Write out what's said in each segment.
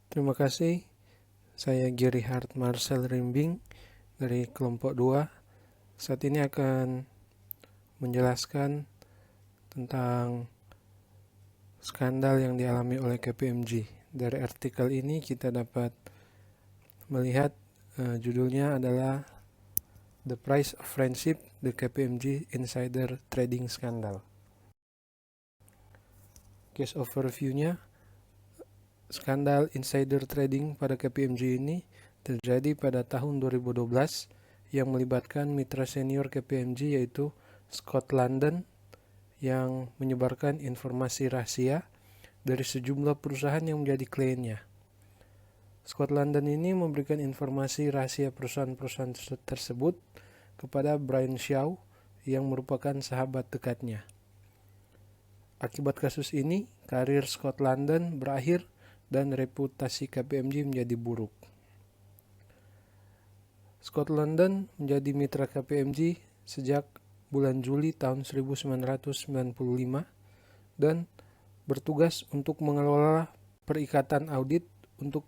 Terima kasih. Saya Gary Hart Marcel Rimbing dari kelompok 2. Saat ini akan menjelaskan tentang skandal yang dialami oleh KPMG. Dari artikel ini kita dapat melihat judulnya adalah The Price of Friendship, the KPMG Insider Trading Scandal. Case overview-nya, skandal insider trading pada KPMG ini terjadi pada tahun 2012 yang melibatkan mitra senior KPMG yaitu Scott London yang menyebarkan informasi rahasia dari sejumlah perusahaan yang menjadi kliennya. Scott London ini memberikan informasi rahasia perusahaan-perusahaan tersebut kepada Brian Shaw yang merupakan sahabat dekatnya. Akibat kasus ini, karir Scott London berakhir dan reputasi KPMG menjadi buruk. Scott London menjadi mitra KPMG sejak bulan Juli tahun 1995 dan bertugas untuk mengelola perikatan audit untuk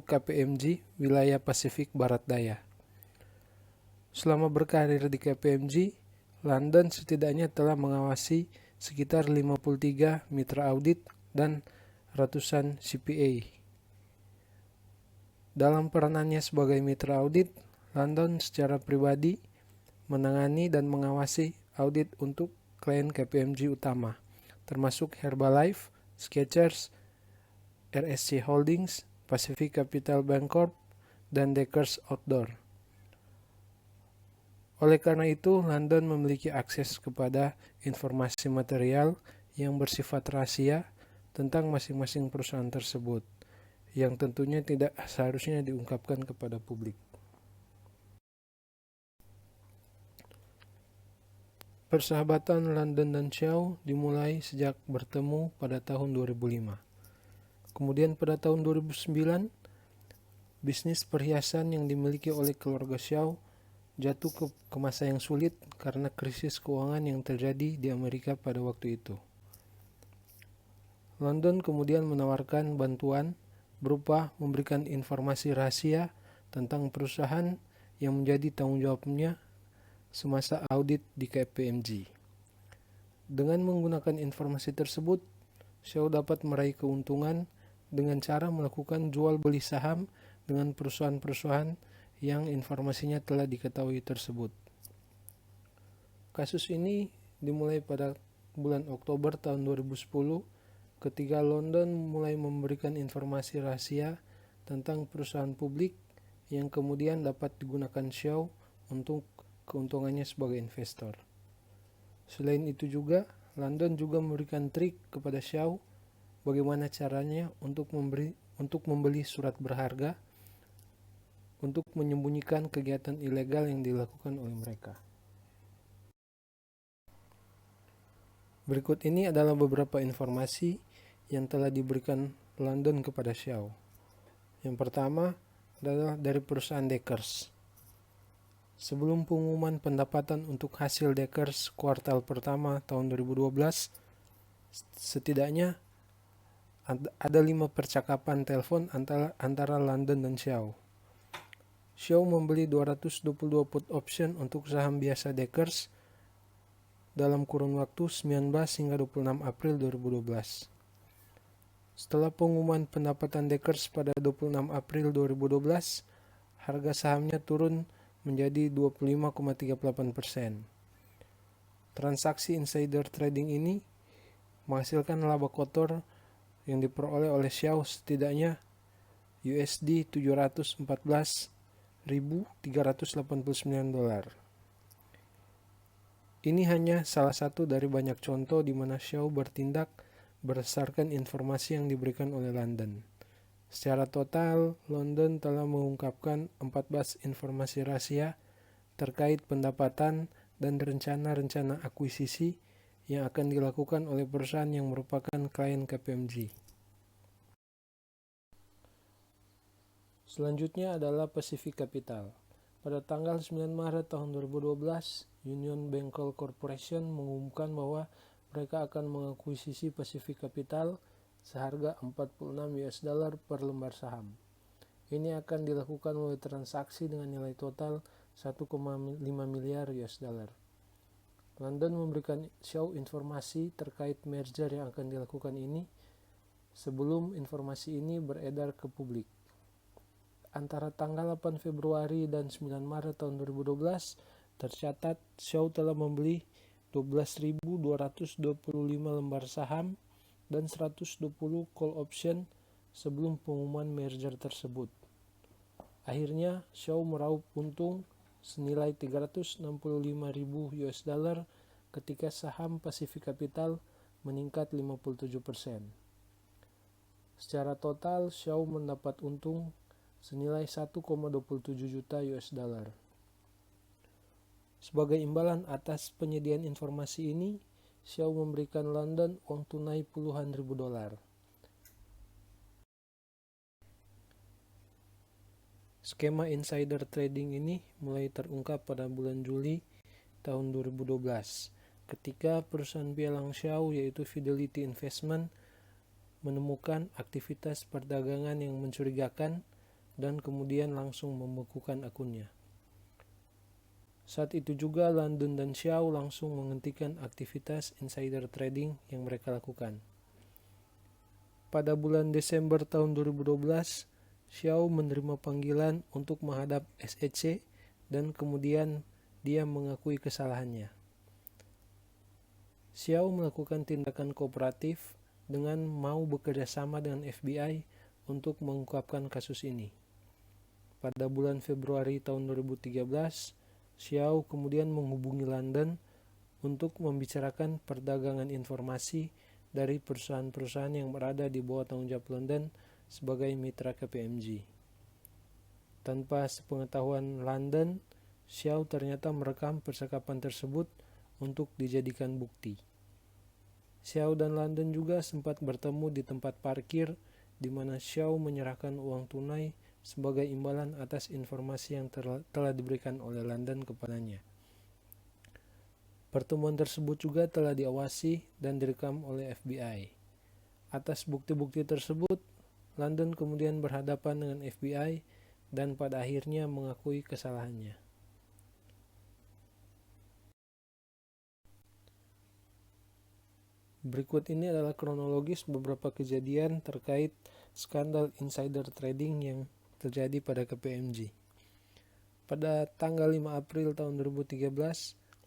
KPMG wilayah Pasifik Barat Daya. Selama berkarir di KPMG, London setidaknya telah mengawasi sekitar 53 mitra audit dan ratusan CPA. Dalam peranannya sebagai mitra audit, London secara pribadi menangani dan mengawasi audit untuk klien KPMG utama, termasuk Herbalife, Skechers, RSC Holdings, Pacific Capital Bancorp, dan Deckers Outdoor. Oleh karena itu, London memiliki akses kepada informasi material yang bersifat rahasia tentang masing-masing perusahaan tersebut, yang tentunya tidak seharusnya diungkapkan kepada publik. Persahabatan London dan Shaw dimulai sejak bertemu pada tahun 2005. Kemudian pada tahun 2009, bisnis perhiasan yang dimiliki oleh keluarga Shaw jatuh ke masa yang sulit karena krisis keuangan yang terjadi di Amerika pada waktu itu. London kemudian menawarkan bantuan berupa memberikan informasi rahasia tentang perusahaan yang menjadi tanggung jawabnya semasa audit di KPMG. Dengan menggunakan informasi tersebut, Shaw dapat meraih keuntungan dengan cara melakukan jual beli saham dengan perusahaan-perusahaan yang informasinya telah diketahui tersebut. Kasus ini dimulai pada bulan Oktober tahun 2010 ketika London mulai memberikan informasi rahasia tentang perusahaan publik yang kemudian dapat digunakan Shaw untuk keuntungannya sebagai investor. Selain itu juga, London juga memberikan trik kepada Shaw bagaimana caranya untuk membeli surat berharga untuk menyembunyikan kegiatan ilegal yang dilakukan oleh mereka. Berikut ini adalah beberapa informasi yang telah diberikan London kepada Shaw. Yang pertama adalah dari perusahaan Deckers. Sebelum pengumuman pendapatan untuk hasil Deckers kuartal pertama tahun 2012, setidaknya ada 5 percakapan telepon antara London dan Shaw. Shaw membeli 222 put option untuk saham biasa Deckers dalam kurun waktu 19 hingga 26 April 2012. Setelah pengumuman pendapatan Deckers pada 26 April 2012, harga sahamnya turun menjadi 25,38%. Transaksi insider trading ini menghasilkan laba kotor yang diperoleh oleh Shaw setidaknya USD 714.389 Ini hanya salah satu dari banyak contoh di mana Shaw bertindak berdasarkan informasi yang diberikan oleh London. Secara total, London telah mengungkapkan 14 informasi rahasia terkait pendapatan dan rencana-rencana akuisisi yang akan dilakukan oleh perusahaan yang merupakan klien KPMG. Selanjutnya adalah Pacific Capital. Pada tanggal 9 Maret tahun 2012, Union Bank Corporation mengumumkan bahwa mereka akan mengakuisisi Pacific Capital seharga 46 US dollar per lembar saham. Ini akan dilakukan melalui transaksi dengan nilai total 1,5 miliar US dollar. London memberikan show informasi terkait merger yang akan dilakukan ini sebelum informasi ini beredar ke publik. Antara tanggal 8 Februari dan 9 Maret tahun 2012, tercatat Shaw telah membeli 12.225 lembar saham dan 120 call option sebelum pengumuman merger tersebut. Akhirnya, Shaw meraup untung senilai 365.000 US dollar ketika saham Pacific Capital meningkat 57%. Secara total, Shaw mendapat untung senilai 1,27 juta US dollar. Sebagai imbalan atas penyediaan informasi ini, Shaw memberikan London uang tunai puluhan ribu dolar. Skema insider trading ini mulai terungkap pada bulan Juli tahun 2012 ketika perusahaan pialang Shaw yaitu Fidelity Investment menemukan aktivitas perdagangan yang mencurigakan dan kemudian langsung membekukan akunnya. Saat itu juga London dan Shaw langsung menghentikan aktivitas insider trading yang mereka lakukan. Pada bulan Desember tahun 2012, Shaw menerima panggilan untuk menghadap SEC dan kemudian dia mengakui kesalahannya. Shaw melakukan tindakan kooperatif dengan mau bekerja sama dengan FBI untuk mengungkapkan kasus ini. Pada bulan Februari tahun 2013, Shaw kemudian menghubungi London untuk membicarakan perdagangan informasi dari perusahaan-perusahaan yang berada di bawah tanggung jawab London sebagai mitra KPMG. Tanpa sepengetahuan London, Shaw ternyata merekam percakapan tersebut untuk dijadikan bukti. Shaw dan London juga sempat bertemu di tempat parkir di mana Shaw menyerahkan uang tunai sebagai imbalan atas informasi yang telah diberikan oleh London kepadanya. Pertemuan tersebut juga telah diawasi dan direkam oleh FBI. Atas bukti-bukti tersebut, London kemudian berhadapan dengan FBI dan pada akhirnya mengakui kesalahannya. Berikut ini adalah kronologis beberapa kejadian terkait skandal insider trading yang terjadi pada KPMG. Pada tanggal 5 April tahun 2013,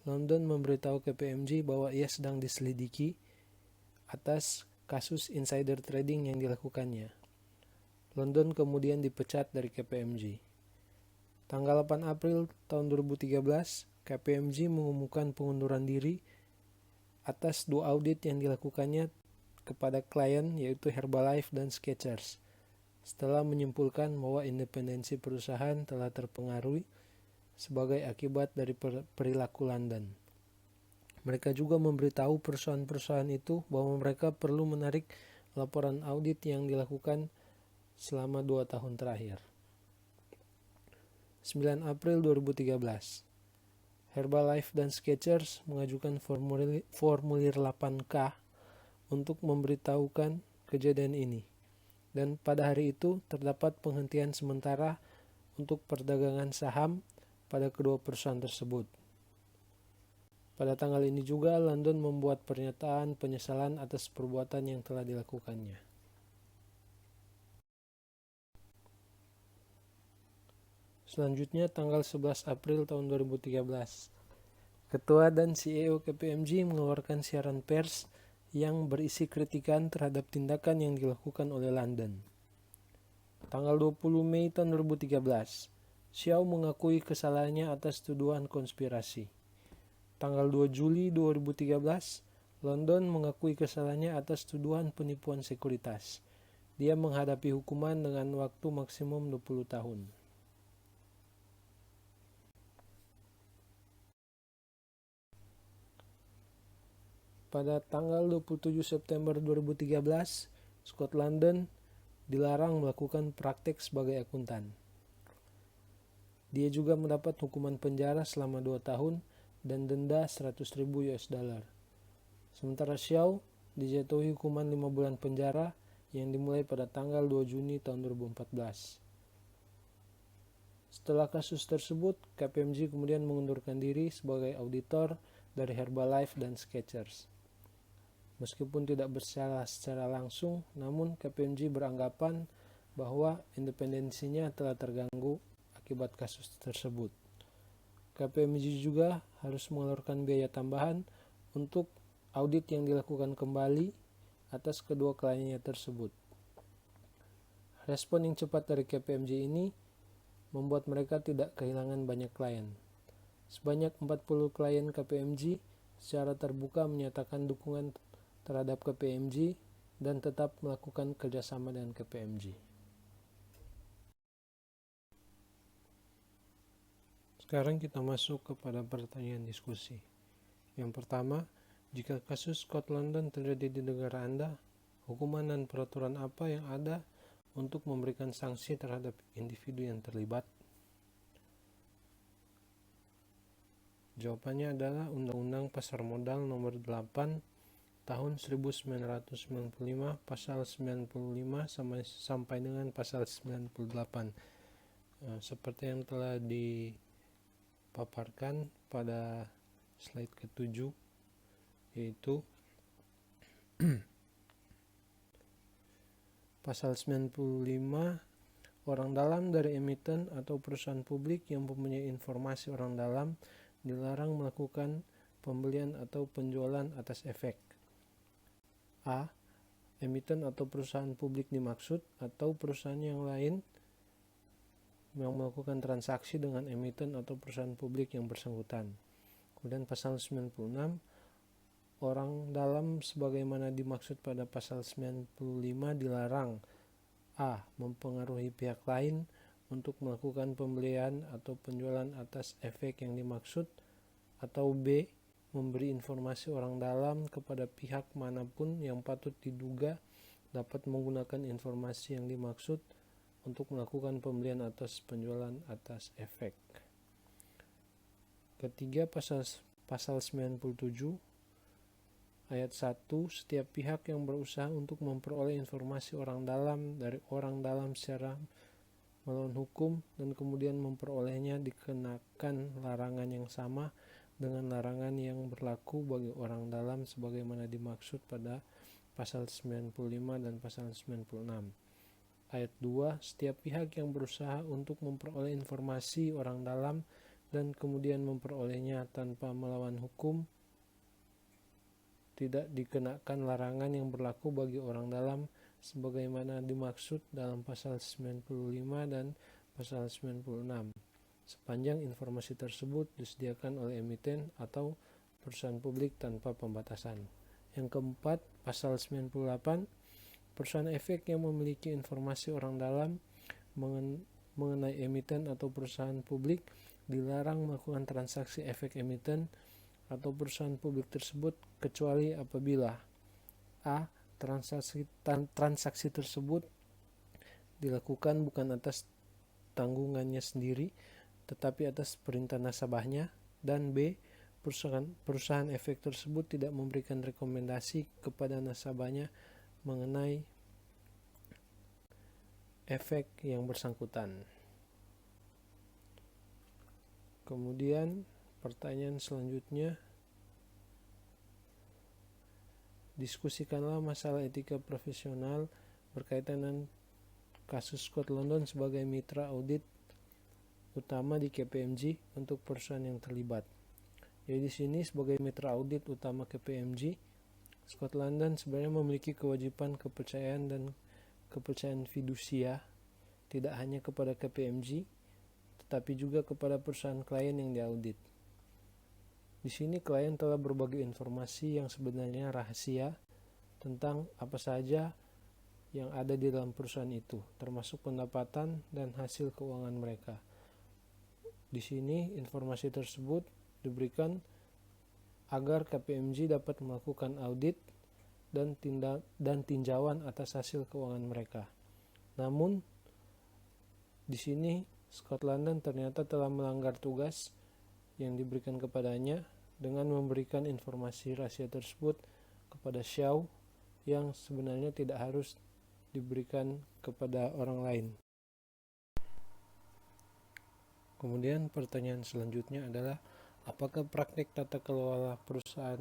London memberitahu KPMG bahwa ia sedang diselidiki atas kasus insider trading yang dilakukannya. London kemudian dipecat dari KPMG. Tanggal 8 April tahun 2013, KPMG mengumumkan pengunduran diri atas 2 audit yang dilakukannya kepada klien yaitu Herbalife dan Skechers, setelah menyimpulkan bahwa independensi perusahaan telah terpengaruhi sebagai akibat dari perilaku London. Mereka juga memberitahu perusahaan-perusahaan itu bahwa mereka perlu menarik laporan audit yang dilakukan selama 2 tahun terakhir. 9 April 2013, Herbalife dan Skechers mengajukan formulir 8K untuk memberitahukan kejadian ini. Dan pada hari itu terdapat penghentian sementara untuk perdagangan saham pada kedua perusahaan tersebut. Pada tanggal ini juga London membuat pernyataan penyesalan atas perbuatan yang telah dilakukannya. Selanjutnya tanggal 11 April tahun 2013, Ketua dan CEO KPMG mengeluarkan siaran pers yang berisi kritikan terhadap tindakan yang dilakukan oleh London. Tanggal 20 Mei tahun 2013, Shaw mengakui kesalahannya atas tuduhan konspirasi. Tanggal 2 Juli 2013, London mengakui kesalahannya atas tuduhan penipuan sekuritas. Dia menghadapi hukuman dengan waktu maksimum 20 tahun. Pada tanggal 27 September 2013, Scott London dilarang melakukan praktek sebagai akuntan. Dia juga mendapat hukuman penjara selama 2 tahun dan denda 100.000 US dollar. Sementara Shaw dijatuhi hukuman 5 bulan penjara yang dimulai pada tanggal 2 Juni tahun 2014. Setelah kasus tersebut, KPMG kemudian mengundurkan diri sebagai auditor dari Herbalife dan Skechers. Meskipun tidak bersalah secara langsung, namun KPMG beranggapan bahwa independensinya telah terganggu akibat kasus tersebut. KPMG juga harus mengeluarkan biaya tambahan untuk audit yang dilakukan kembali atas kedua kliennya tersebut. Respon yang cepat dari KPMG ini membuat mereka tidak kehilangan banyak klien. Sebanyak 40 klien KPMG secara terbuka menyatakan dukungan terhadap KPMG dan tetap melakukan kerjasama dengan KPMG. Sekarang kita masuk kepada pertanyaan diskusi. Yang pertama, jika kasus Scott London terjadi di negara Anda, hukuman dan peraturan apa yang ada untuk memberikan sanksi terhadap individu yang terlibat? Jawabannya adalah Undang-Undang Pasar Modal Nomor 8 Tahun 1995 Pasal 95 sampai dengan Pasal 98. Seperti yang telah dipaparkan pada slide ke-7, yaitu Pasal 95, orang dalam dari emiten atau perusahaan publik yang mempunyai informasi orang dalam dilarang melakukan pembelian atau penjualan atas efek. A. Emiten atau perusahaan publik dimaksud atau perusahaan yang lain yang melakukan transaksi dengan emiten atau perusahaan publik yang bersangkutan. Kemudian pasal 96, orang dalam sebagaimana dimaksud pada pasal 95 dilarang A. mempengaruhi pihak lain untuk melakukan pembelian atau penjualan atas efek yang dimaksud, atau B. memberi informasi orang dalam kepada pihak manapun yang patut diduga dapat menggunakan informasi yang dimaksud untuk melakukan pembelian atas penjualan atas efek. Ketiga, pasal 97 Ayat 1, setiap pihak yang berusaha untuk memperoleh informasi orang dalam dari orang dalam secara melawan hukum dan kemudian memperolehnya dikenakan larangan yang sama dengan larangan yang berlaku bagi orang dalam sebagaimana dimaksud pada pasal 95 dan pasal 96. Ayat 2, setiap pihak yang berusaha untuk memperoleh informasi orang dalam dan kemudian memperolehnya tanpa melawan hukum tidak dikenakan larangan yang berlaku bagi orang dalam sebagaimana dimaksud dalam pasal 95 dan pasal 96, sepanjang informasi tersebut disediakan oleh emiten atau perusahaan publik tanpa pembatasan. Yang keempat, pasal 98, perusahaan efek yang memiliki informasi orang dalam mengenai emiten atau perusahaan publik dilarang melakukan transaksi efek emiten atau perusahaan publik tersebut kecuali apabila A. Transaksi tersebut dilakukan bukan atas tanggungannya sendiri tetapi atas perintah nasabahnya, dan B. Perusahaan efek tersebut tidak memberikan rekomendasi kepada nasabahnya mengenai efek yang bersangkutan. Kemudian pertanyaan selanjutnya, diskusikanlah masalah etika profesional berkaitan dengan kasus Scott London sebagai mitra audit utama di KPMG untuk perusahaan yang terlibat. Jadi di sini sebagai mitra audit utama KPMG, Scott London sebenarnya memiliki kewajiban kepercayaan dan kepercayaan fidusia tidak hanya kepada KPMG tetapi juga kepada perusahaan klien yang diaudit. Di sini klien telah berbagi informasi yang sebenarnya rahasia tentang apa saja yang ada di dalam perusahaan itu, termasuk pendapatan dan hasil keuangan mereka. Di sini informasi tersebut diberikan agar KPMG dapat melakukan audit dan tinjauan atas hasil keuangan mereka. Namun di sini Scott London ternyata telah melanggar tugas yang diberikan kepadanya dengan memberikan informasi rahasia tersebut kepada Shaw yang sebenarnya tidak harus diberikan kepada orang lain. Kemudian pertanyaan selanjutnya adalah, apakah praktik tata kelola perusahaan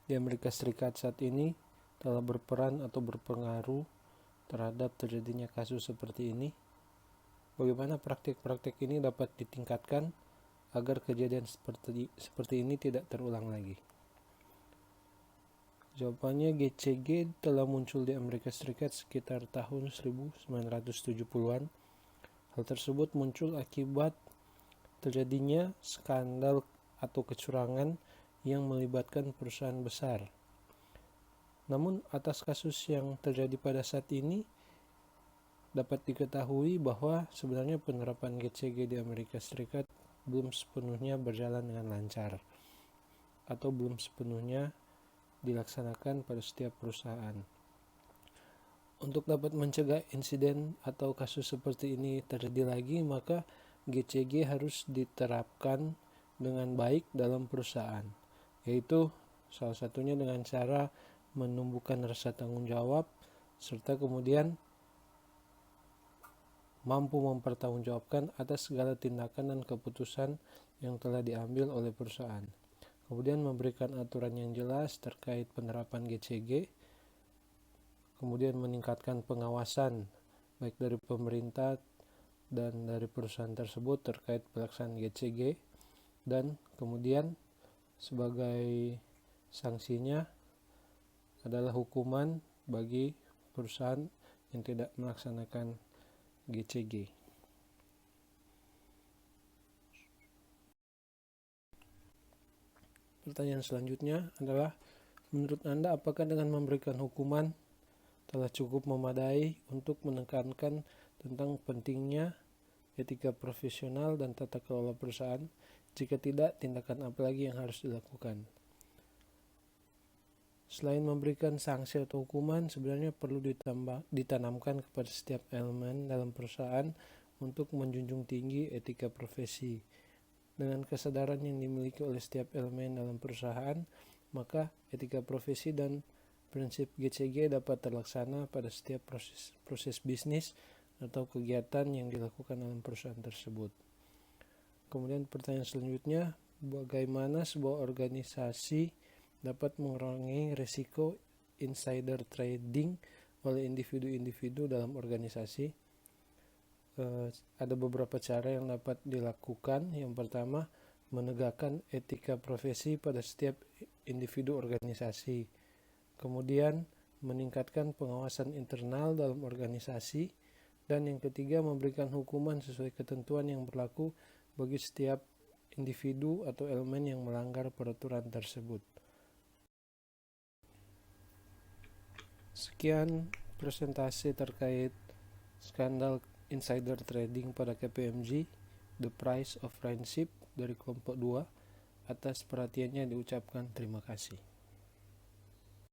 di Amerika Serikat saat ini telah berperan atau berpengaruh terhadap terjadinya kasus seperti ini? Bagaimana praktik-praktik ini dapat ditingkatkan agar kejadian seperti ini tidak terulang lagi? Jawabannya, GCG telah muncul di Amerika Serikat sekitar tahun 1970-an. Hal tersebut muncul akibat terjadinya skandal atau kecurangan yang melibatkan perusahaan besar. Namun atas kasus yang terjadi pada saat ini, dapat diketahui bahwa sebenarnya penerapan GCG di Amerika Serikat belum sepenuhnya berjalan dengan lancar atau belum sepenuhnya dilaksanakan pada setiap perusahaan. Untuk dapat mencegah insiden atau kasus seperti ini terjadi lagi, maka GCG harus diterapkan dengan baik dalam perusahaan, yaitu salah satunya dengan cara menumbuhkan rasa tanggung jawab, serta kemudian mampu mempertanggungjawabkan atas segala tindakan dan keputusan yang telah diambil oleh perusahaan. Kemudian memberikan aturan yang jelas terkait penerapan GCG, kemudian meningkatkan pengawasan baik dari pemerintah dan dari perusahaan tersebut terkait pelaksanaan GCG, dan kemudian sebagai sanksinya adalah hukuman bagi perusahaan yang tidak melaksanakan GCG. Pertanyaan selanjutnya adalah, menurut Anda apakah dengan memberikan hukuman telah cukup memadai untuk menekankan tentang pentingnya etika profesional dan tata kelola perusahaan? Jika tidak, tindakan apa lagi yang harus dilakukan? Selain memberikan sanksi atau hukuman, sebenarnya perlu ditanamkan kepada setiap elemen dalam perusahaan untuk menjunjung tinggi etika profesi. Dengan kesadaran yang dimiliki oleh setiap elemen dalam perusahaan, maka etika profesi dan prinsip GCG dapat terlaksana pada setiap proses bisnis atau kegiatan yang dilakukan dalam perusahaan tersebut. Kemudian pertanyaan selanjutnya, bagaimana sebuah organisasi dapat mengurangi risiko insider trading oleh individu-individu dalam organisasi? Ada beberapa cara yang dapat dilakukan. Yang pertama, menegakkan etika profesi pada setiap individu organisasi. Kemudian, meningkatkan pengawasan internal dalam organisasi. Dan yang ketiga, memberikan hukuman sesuai ketentuan yang berlaku bagi setiap individu atau elemen yang melanggar peraturan tersebut. Sekian presentasi terkait skandal insider trading pada KPMG, The Price of Friendship dari kelompok 2. Atas perhatiannya diucapkan terima kasih.